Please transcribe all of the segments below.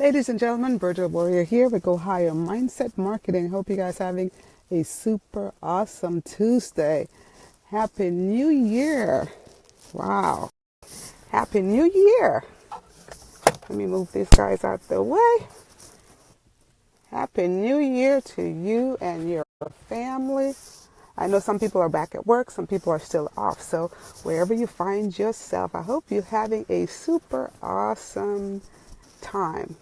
Ladies and gentlemen, Berdel Warrior here with Go Higher Mindset Marketing. Hope you guys are having a super awesome Tuesday. Happy New Year. Wow. Happy New Year. Let me move these guys out the way. Happy New Year to you and your family. I know some people are back at work, some people are still off. So wherever you find yourself, I hope you're having a super awesome time.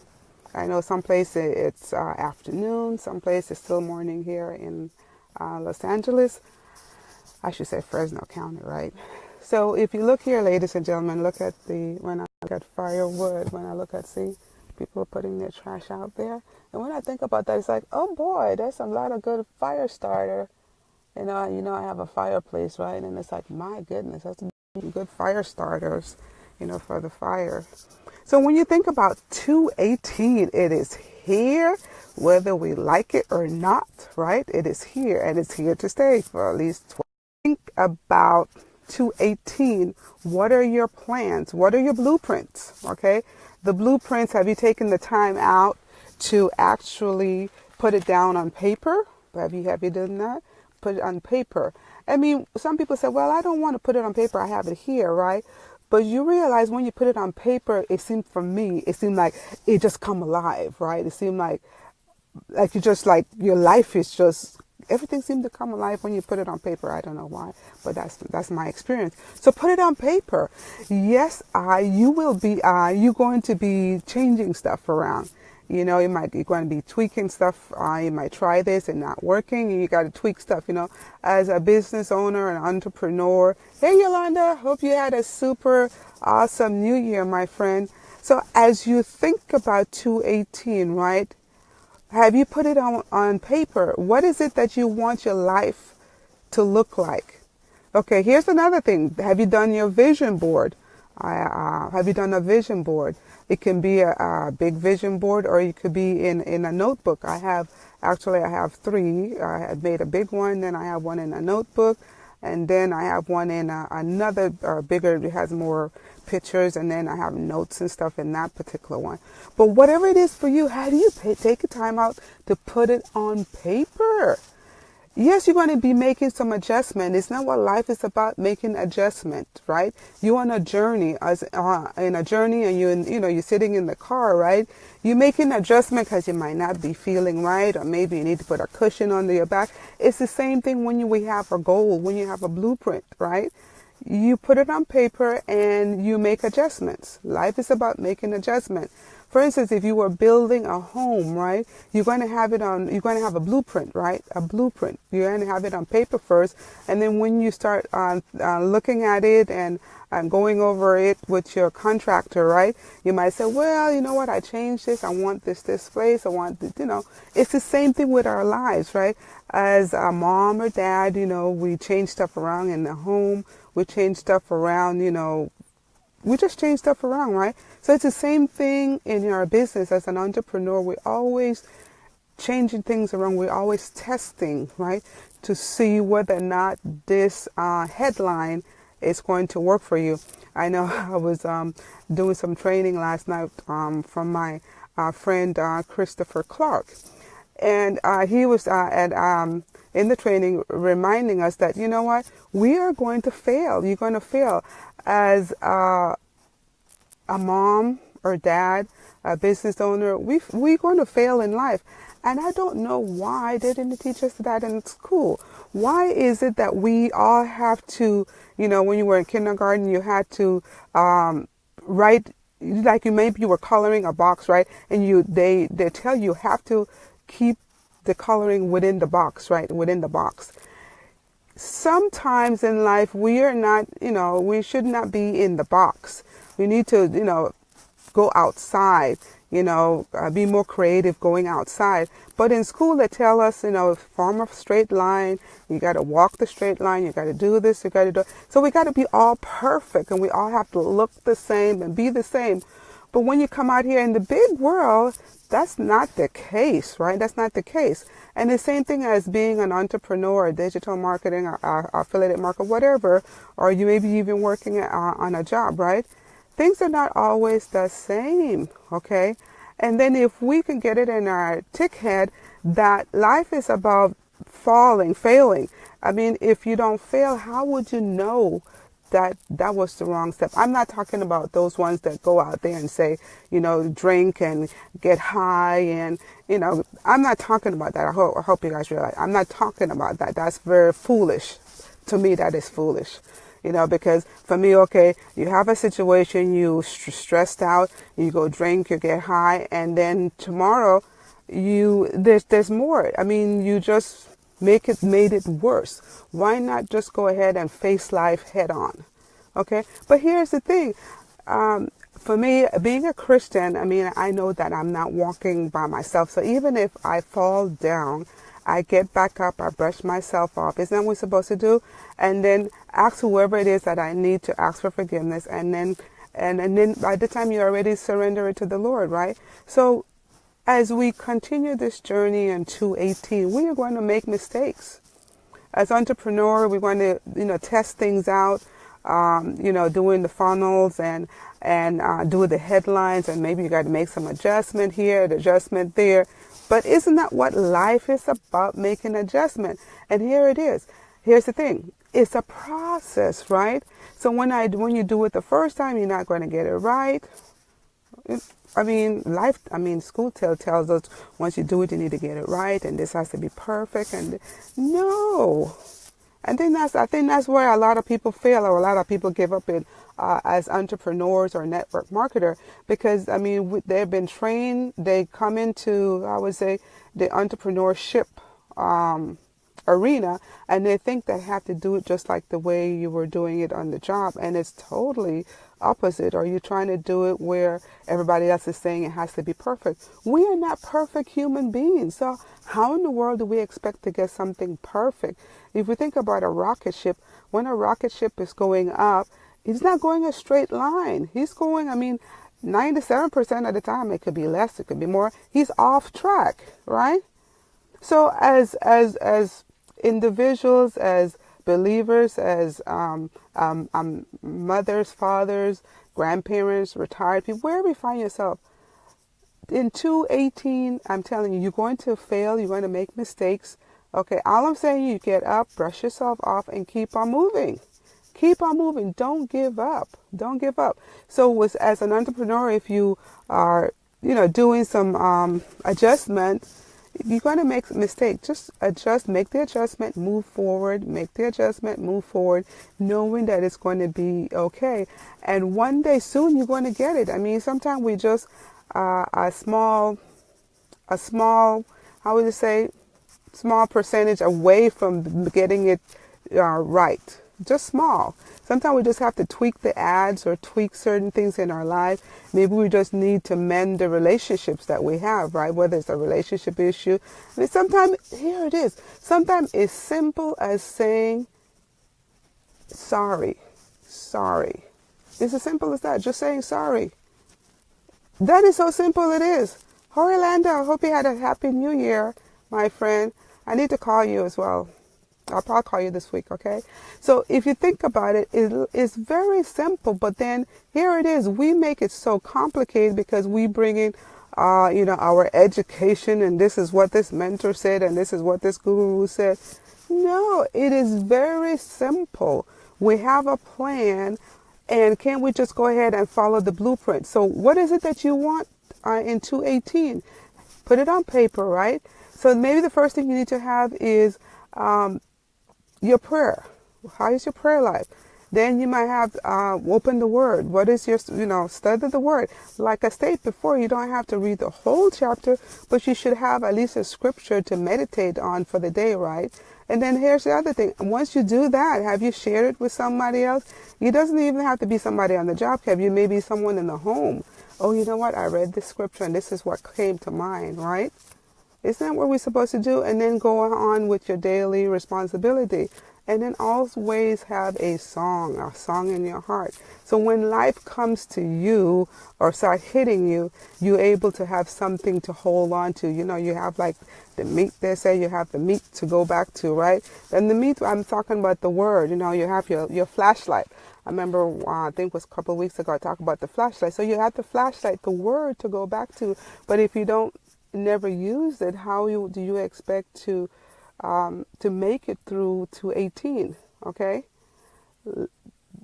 I know some places it's afternoon, some places it's still morning here in Los Angeles. I should say Fresno County, right? So if you look here, ladies and gentlemen, look at when I look at firewood, when I look at, see, people are putting their trash out there. And when I think about that, it's like, oh boy, there's a lot of good fire starter. I have a fireplace, right? And it's like, my goodness, that's good fire starters, for the fire. So when you think about 218, it is here, whether we like it or not, right? It is here, and it's here to stay for at least 12. Think about 218. What are your plans? What are your blueprints? Okay, the blueprints, have you taken the time out to actually put it down on paper? Have you done that? Put it on paper. I mean, some people say, well, I don't want to put it on paper. I have it here, right? But you realize when you put it on paper, it seemed like it just come alive, right? It seemed like you just like your life is just, everything seemed to come alive when you put it on paper. I don't know why, but that's my experience. So put it on paper. Yes, you're going to be changing stuff around. You're going to be tweaking stuff. You might try this and not working, and you got to tweak stuff, as a business owner, an entrepreneur. Hey, Yolanda, hope you had a super awesome New Year, my friend. So as you think about 218, right, have you put it on paper? What is it that you want your life to look like? Okay, here's another thing. Have you done your vision board? Have you done a vision board? It can be a big vision board, or it could be in a notebook. I have three. I have made a big one, then I have one in a notebook, and then I have one in another bigger, it has more pictures, and then I have notes and stuff in that particular one. But whatever it is for you, how do you take a time out to put it on paper? Yes, you're going to be making some adjustment. It's not what life is about, making adjustment, right? You're on a journey, and you're sitting in the car, right? You're making adjustment because you might not be feeling right, or maybe you need to put a cushion under your back. It's the same thing when we have a goal, when you have a blueprint, right? You put it on paper and you make adjustments. Life is about making adjustment. For instance, if you were building a home, right, you're going to have a blueprint, right? A blueprint. You're going to have it on paper first. And then when you start looking at it and going over it with your contractor, right, you might say, well, you know what, I changed this. I want this place. I want this, It's the same thing with our lives, right? As a mom or dad, we change stuff around in the home. We change stuff around, we just change stuff around, right? So it's the same thing in our business. As an entrepreneur, we're always changing things around. We're always testing, right, to see whether or not this headline is going to work for you. I know I was doing some training last night from my friend Christopher Clark. And he was in the training reminding us that, you know what, we are going to fail. You're going to fail as a mom or dad, a business owner. We're going to fail in life. And I don't know why they didn't teach us that in school. Why is it that we all have to, when you were in kindergarten, you had to write, like maybe you were coloring a box, right? And they tell you have to keep the coloring within the box, right? Within the box. Sometimes in life, we are not, we should not be in the box. We need to, go outside, be more creative going outside. But in school, they tell us, form a straight line. You got to walk the straight line. You got to do this. You got to do. So we got to be all perfect, and we all have to look the same and be the same. But when you come out here in the big world, that's not the case, right? That's not the case. And the same thing as being an entrepreneur, or digital marketing, or affiliate marketer, whatever, or you may be even working on a job, right? Things are not always the same, okay? And then if we can get it in our tick head that life is about failing. I mean, if you don't fail, how would you know that that was the wrong step? I'm not talking about those ones that go out there and say, drink and get high and, I'm not talking about that. I hope you guys realize I'm not talking about that. That's very foolish. To me, that is foolish. Because for me, okay, you have a situation, you stressed out, you go drink, you get high, and then tomorrow there's more. I mean, you just made it worse. Why not just go ahead and face life head on? Okay. But here's the thing. For me, being a Christian, I mean, I know that I'm not walking by myself. So even if I fall down, I get back up, I brush myself off. Isn't that what we're supposed to do? And then ask whoever it is that I need to ask for forgiveness. And then by the time you already surrender it to the Lord, right? So as we continue this journey in 2018, we are going to make mistakes. As entrepreneur, we're going to, test things out, doing the funnels and do the headlines, and maybe you got to make some adjustment here, adjustment there. But isn't that what life is about, making adjustment? And here it is. Here's the thing. It's a process, right? So when you do it the first time, you're not going to get it right. School tells us once you do it, you need to get it right, and this has to be perfect. And no, I think that's where a lot of people fail, or a lot of people give up in as entrepreneurs or network marketer, because they've been trained. They come into, I would say, the entrepreneurship arena, and they think they have to do it just like the way you were doing it on the job, and it's totally opposite. Or you're trying to do it where everybody else is saying it has to be perfect. We are not perfect human beings, so how in the world do we expect to get something perfect? If we think about a rocket ship, when a rocket ship is going up, it's not going a straight line. He's going, 97% of the time, it could be less, it could be more. He's off track, right? So as individuals, as believers, as mothers, fathers, grandparents, retired people, wherever you find yourself, in 2018, I'm telling you, you're going to fail, you're going to make mistakes. Okay, all I'm saying, you get up, brush yourself off, and keep on moving. Keep on moving. Don't give up. Don't give up. So as an entrepreneur, if you are, doing some adjustment, you're going to make a mistake. Just adjust, make the adjustment, move forward, make the adjustment, move forward, knowing that it's going to be okay. And one day soon, you're going to get it. Sometimes we just a small, how would you say, small percentage away from getting it right. Just small. Sometimes we just have to tweak the ads or tweak certain things in our life. Maybe we just need to mend the relationships that we have, right? Whether it's a relationship issue. Sometimes, here it is. Sometimes it's simple as saying, sorry. Sorry. It's as simple as that. Just saying sorry. That is so simple it is. Orlando, I hope you had a happy new year, my friend. I need to call you as well. I'll probably call you this week, okay? So if you think about it, it's very simple, but then here it is. We make it so complicated because we bring in, our education, and this is what this mentor said, and this is what this guru said. No, it is very simple. We have a plan, and can't we just go ahead and follow the blueprint? So what is it that you want in 2018? Put it on paper, right? So maybe the first thing you need to have is your prayer. How is your prayer life? Then you might have open the Word. What is your, study the Word. Like I stated before, you don't have to read the whole chapter, but you should have at least a scripture to meditate on for the day, right? And then here's the other thing. Once you do that, have you shared it with somebody else? It doesn't even have to be somebody on the job. Have you maybe someone in the home? Oh, you know what? I read this scripture and this is what came to mind, right? Isn't that what we're supposed to do? And then go on with your daily responsibility. And then always have a song in your heart. So when life comes to you or start hitting you, you're able to have something to hold on to. You know, you have like the meat, they say you have the meat to go back to, right? And the meat, I'm talking about the word, you know, you have your flashlight. I remember, I think it was a couple of weeks ago, I talked about the flashlight. So you have the flashlight, the word to go back to. But if you don't never use it, do you expect to make it through to 18, okay?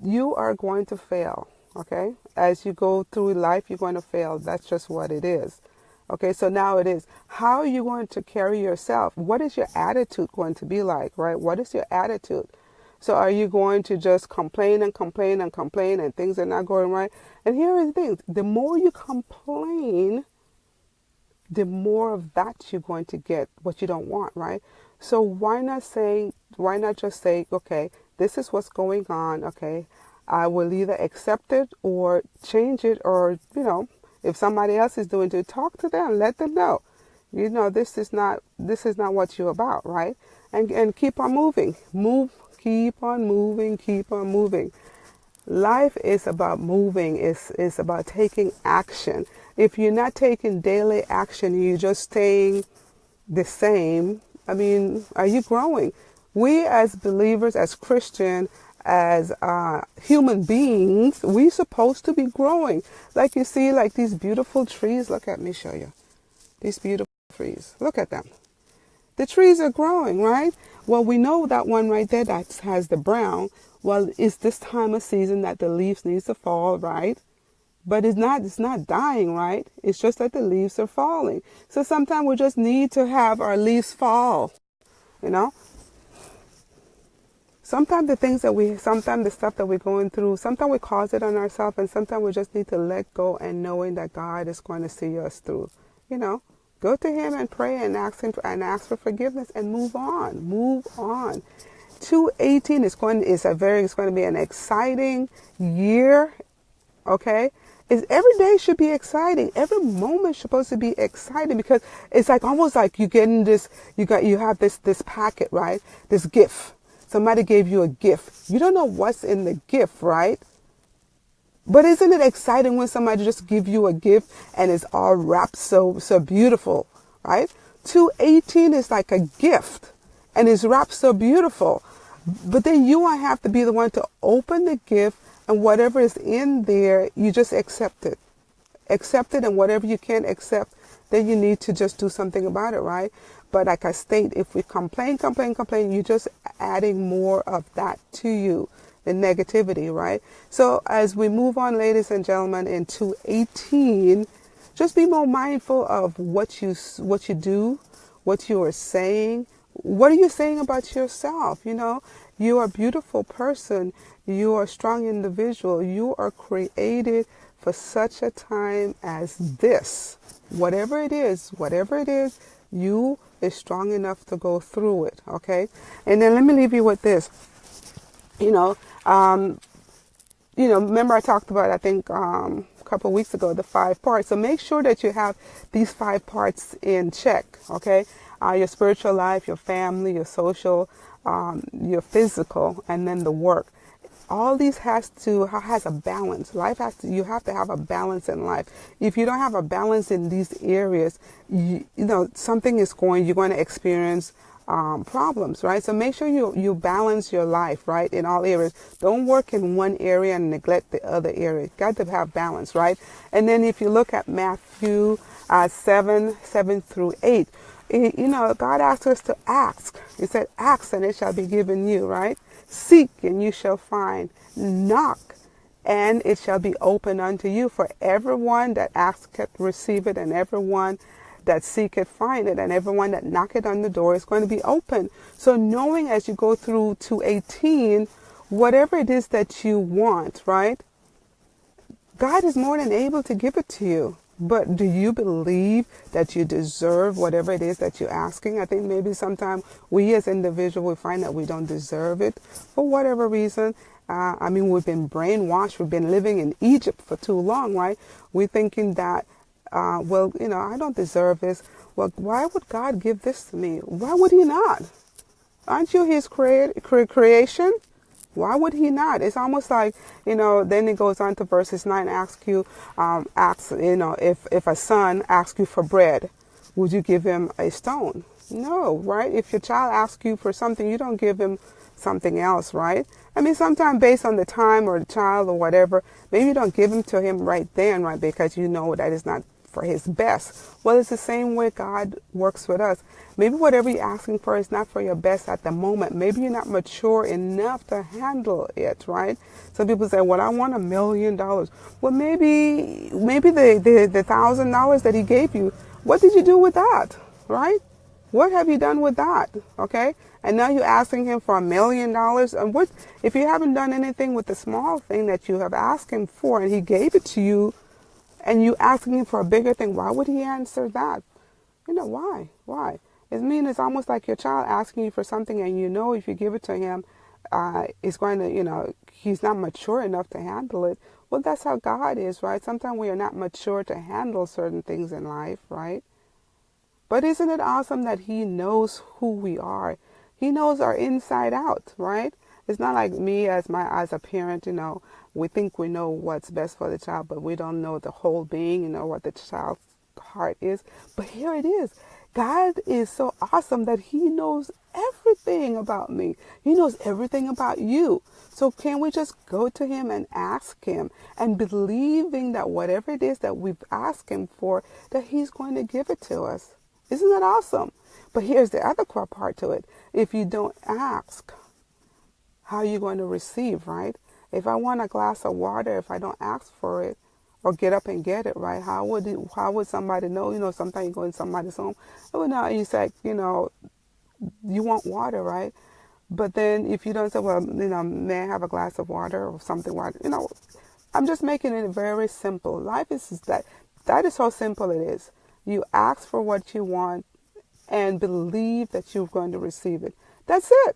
You are going to fail, okay? As you go through life, you're going to fail. That's just what it is. Okay, so now it is. How are you going to carry yourself? What is your attitude going to be like, right? What is your attitude? So are you going to just complain and complain and complain and things are not going right? And here is the thing. The more you complain, the more of that you're going to get, what you don't want, right? So why not just say, okay, this is what's going on, okay? I will either accept it or change it, or, you know, if somebody else is doing it, talk to them, let them know. You know, this is not what you're about, right? And keep on moving. Keep on moving. Life is about moving. It's about taking action. If you're not taking daily action, you're just staying the same. I mean, are you growing? We as believers, as Christian, as human beings, we're supposed to be growing. Like you see, like these beautiful trees. Look at me, show you. These beautiful trees. Look at them. The trees are growing, right? Well, we know that one right there that has the brown. Well, it's this time of season that the leaves needs to fall, right? But it's not dying, right? It's just that the leaves are falling. So sometimes we just need to have our leaves fall, you know? Sometimes the stuff that we're going through, sometimes we cause it on ourselves, and sometimes we just need to let go and knowing that God is going to see us through, you know? Go to Him and pray and ask for forgiveness and move on. 2018 is going to be an exciting year, okay? Every day should be exciting. Every moment is supposed to be exciting, because it's like almost like you getting this. You have this packet, right? This gift. Somebody gave you a gift. You don't know what's in the gift, right? But isn't it exciting when somebody just give you a gift and it's all wrapped so beautiful, right? 218 is like a gift and it's wrapped so beautiful. But then you won't have to be the one to open the gift, and whatever is in there, you just accept it. Accept it, and whatever you can't accept, then you need to just do something about it, right? But like I state, if we complain, you're just adding more of that to you, the negativity, right? So as we move on, ladies and gentlemen, in 218, just be more mindful of what you do, what you are saying. What are you saying about yourself? You know, you are a beautiful person. You are a strong individual. You are created for such a time as this. Whatever it is, you is strong enough to go through it, okay? And then let me leave you with this. Remember I talked about, I think, a couple of weeks ago, the 5 parts. So make sure that you have these 5 parts in check, okay? Your spiritual life, your family, your social, your physical, and then the work. All these has a balance. You have to have a balance in life. If you don't have a balance in these areas, something is you're going to experience problems, right? So make sure you balance your life, right, in all areas. Don't work in one area and neglect the other area. Got to have balance, right? And then if you look at Matthew 7 through 8, God asks us to ask. He said, ask and it shall be given you, right? Seek and you shall find. Knock and it shall be open unto you. For everyone that asketh, receive it, and everyone that seeketh, find it, and everyone that knocketh on the door is going to be open. So knowing as you go through to 18, whatever it is that you want, right? God is more than able to give it to you. But do you believe that you deserve whatever it is that you're asking? I think maybe sometimes we as individuals, we find that we don't deserve it for whatever reason. We've been brainwashed. We've been living in Egypt for too long, right? We're thinking that, I don't deserve this. Well, why would God give this to me? Why would He not? Aren't you his creation? Why would he not? It's almost like, then it goes on to verses 9, if a son asks you for bread, would you give him a stone? No, right? If your child asks you for something, you don't give him something else, right? I mean, sometimes based on the time or the child or whatever, maybe you don't give him to him right then, right? Because you know that is not for his best. Well, it's the same way God works with us. Maybe whatever you're asking for is not for your best at the moment. Maybe you're not mature enough to handle it, right? Some people say, well, I want $1 million. Well, maybe the $1,000 that he gave you, what did you do with that, right? What have you done with that? Okay? And now you're asking him for $1 million. And what if you haven't done anything with the small thing that you have asked him for and he gave it to you and you asking him for a bigger thing? Why would he answer that? Why? Why? It's almost like your child asking you for something and if you give it to him, it's going to, he's not mature enough to handle it. Well, that's how God is, right? Sometimes we are not mature to handle certain things in life, right? But isn't it awesome that he knows who we are? He knows our inside out, right? It's not like me as a parent, we think we know what's best for the child, but we don't know the whole being, what the child's heart is. But here it is. God is so awesome that he knows everything about me. He knows everything about you. So can we just go to him and ask him and believing that whatever it is that we've asked him for, that he's going to give it to us? Isn't that awesome? But here's the other core part to it. If you don't ask, how are you going to receive, right? If I want a glass of water, if I don't ask for it or get up and get it, right? How would somebody know? Sometimes you go in somebody's home. Oh, no, you say, you want water, right? But then if you don't say, well, may I have a glass of water or something, I'm just making it very simple. Life is that is how simple it is. You ask for what you want and believe that you're going to receive it. That's it.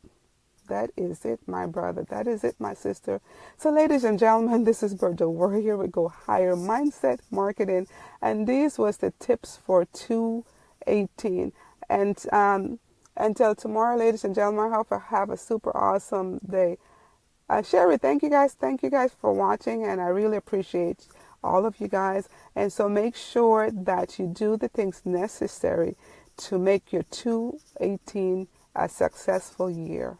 That is it, my brother. That is it, my sister. So, ladies and gentlemen, this is Berdel. We're here with Go Higher Mindset Marketing. And these was the tips for 2/18. And until tomorrow, ladies and gentlemen, I hope I have a super awesome day. Sherry, thank you guys. Thank you guys for watching. And I really appreciate all of you guys. And so make sure that you do the things necessary to make your 2/18 a successful year.